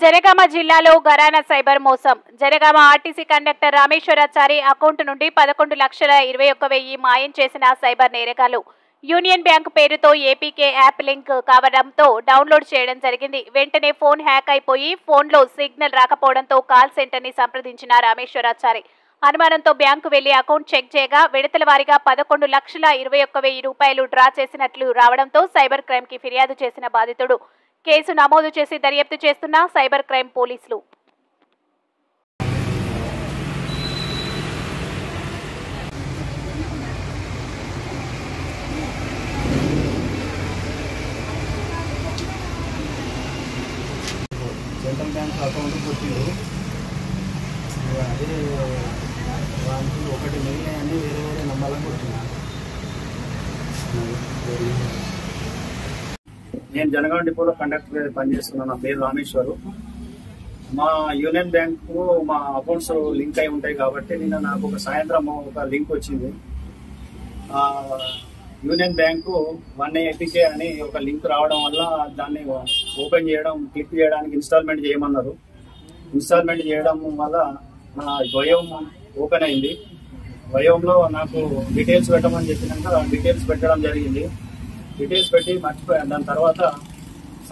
జనగామ జిల్లాలో ఘరానా సైబర్ మోసం. Janagama RTC conductor రామేశ్వరాచారి account నుండి 11,21,000 మాయం చేసిన సైబర్ నేరగాళ్లు యూనియన్ బ్యాంక్ పేరుతో ఏపీకే యాప్ లింక్ కావడంతో డౌన్లోడ్ చేయడం జరిగింది. వెంటనే ఫోన్ హ్యాక్ అయిపోయి ఫోన్లో సిగ్నల్ రాకపోవడంతో కాల్ సెంటర్ ని సంప్రదించిన రామేశ్వరాచారి అనుమానంతో బ్యాంకు వెళ్లి అకౌంట్ చెక్ చేయగా విడతల వారీగా 11,21,000 రూపాయలు డ్రా చేసినట్లు రావడంతో సైబర్ క్రైమ్ కి ఫిర్యాదు చేసిన బాధితుడు కేసు నమోదు చేసి దర్యాప్తు చేస్తున్న సైబర్ క్రైమ్ పోలీసులు. సెంట్రల్ బ్యాంక్ అకౌంట్ కొట్టిండు. అదే వాళ్ళకి ఒకటి మిగిలినాయని వేరే వేరే నంబర్లకు కొట్టిండు. నేను జనగామ డిపోలో కండక్టర్ పనిచేస్తున్నాను. నా పేరు రామేశ్వరు. మా యూనియన్ బ్యాంకు మా అకౌంట్స్ లింక్ అయి ఉంటాయి కాబట్టి నిన్న నాకు ఒక సాయంత్రం ఒక లింక్ వచ్చింది. యూనియన్ బ్యాంకు 180K అని ఒక లింక్ రావడం వల్ల దాన్ని ఓపెన్ చేయడం, క్లిక్ చేయడానికి ఇన్స్టాల్మెంట్ చేయమన్నారు. ఇన్స్టాల్మెంట్ చేయడం వల్ల నా వయోమ్ ఓపెన్ అయింది. వయోమ్లో నాకు డీటెయిల్స్ పెట్టమని చెప్పినాక డీటెయిల్స్ పెట్టడం జరిగింది. డీటెయిల్స్ పెట్టి మర్చిపోయాను. దాని తర్వాత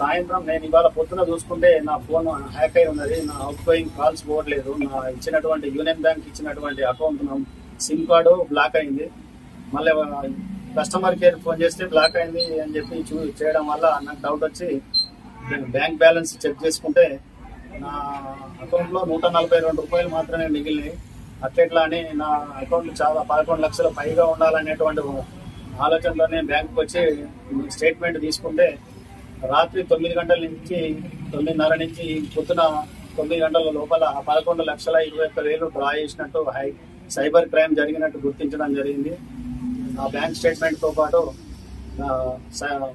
సాయంత్రం నేను ఇవాళ పొద్దున చూసుకుంటే నా ఫోన్ హ్యాక్ అయి ఉన్నది. నా అవుట్ గోయింగ్ కాల్స్ పోవట్లేదు. నా ఇచ్చినటువంటి యూనియన్ బ్యాంక్ ఇచ్చినటువంటి అకౌంట్ సిమ్ కార్డు బ్లాక్ అయింది. మళ్ళీ కస్టమర్ కేర్ ఫోన్ చేస్తే బ్లాక్ అయింది అని చెప్పి చేయడం వల్ల నాకు డౌట్ వచ్చి బ్యాంక్ బ్యాలెన్స్ చెక్ చేసుకుంటే నా అకౌంట్లో 142 రూపాయలు మాత్రమే మిగిలినాయి. అట్లెట్లా అని నా అకౌంట్ చాలా 11 లక్షల పైగా ఉండాలనేటువంటి ఆలోచనలోనే బ్యాంకుకి వచ్చి స్టేట్మెంట్ తీసుకుంటే రాత్రి 9 గంటల నుంచి 9:30 నుంచి పొద్దున 9 గంటల లోపల 11,21,000 డ్రా చేసినట్టు సైబర్ క్రైమ్ జరిగినట్టు గుర్తించడం జరిగింది. ఆ బ్యాంక్ స్టేట్మెంట్తో పాటు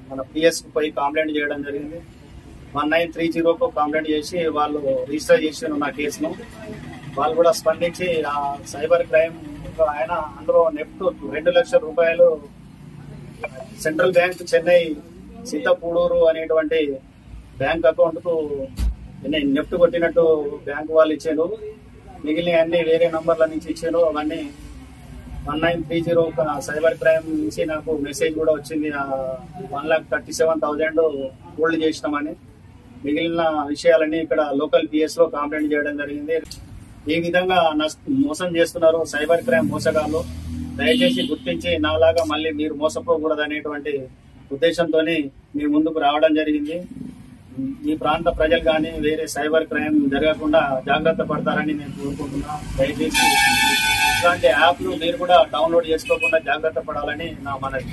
మన పిఎస్కి పోయి కంప్లైంట్ చేయడం జరిగింది. 1930కు కంప్లైంట్ చేసి వాళ్ళు రిజిస్టర్ చేసిన నా కేసును వాళ్ళు కూడా స్పందించి ఆ సైబర్ క్రైమ్ ఆయన అందులో నెఫ్ట్ 2 లక్షల రూపాయలు సెంట్రల్ బ్యాంక్ చెన్నై సీతపూడూరు అనేటువంటి బ్యాంక్ అకౌంట్ కు నెఫ్ట్ కొట్టినట్టు బ్యాంక్ వాళ్ళు ఇచ్చారు. మిగిలిన అన్ని వేరే నంబర్ల నుంచి ఇచ్చారు. అవన్నీ 1930 సైబర్ క్రైమ్ నుంచి నాకు మెసేజ్ కూడా వచ్చింది. 1,37,000 హోల్డ్ చేసినామని. మిగిలిన విషయాలన్నీ ఇక్కడ లోకల్ పిఎస్ లో కంప్లైంట్ చేయడం జరిగింది. ఈ విధంగా మోసం చేస్తున్నారు సైబర్ క్రైమ్ మోసగాళ్ళు. దయచేసి గుర్తించి నాలాగా మళ్ళీ మీరు మోసపోకూడదు అనేటువంటి ఉద్దేశంతో మీ ముందుకు రావడం జరిగింది. ఈ ప్రాంత ప్రజలు కానీ వేరే సైబర్ క్రైమ్ జరగకుండా జాగ్రత్త పడతారని నేను కోరుకుంటున్నాను. దయచేసి ఇట్లాంటి యాప్లు మీరు కూడా డౌన్లోడ్ చేసుకోకుండా జాగ్రత్త పడాలని నా మనవి.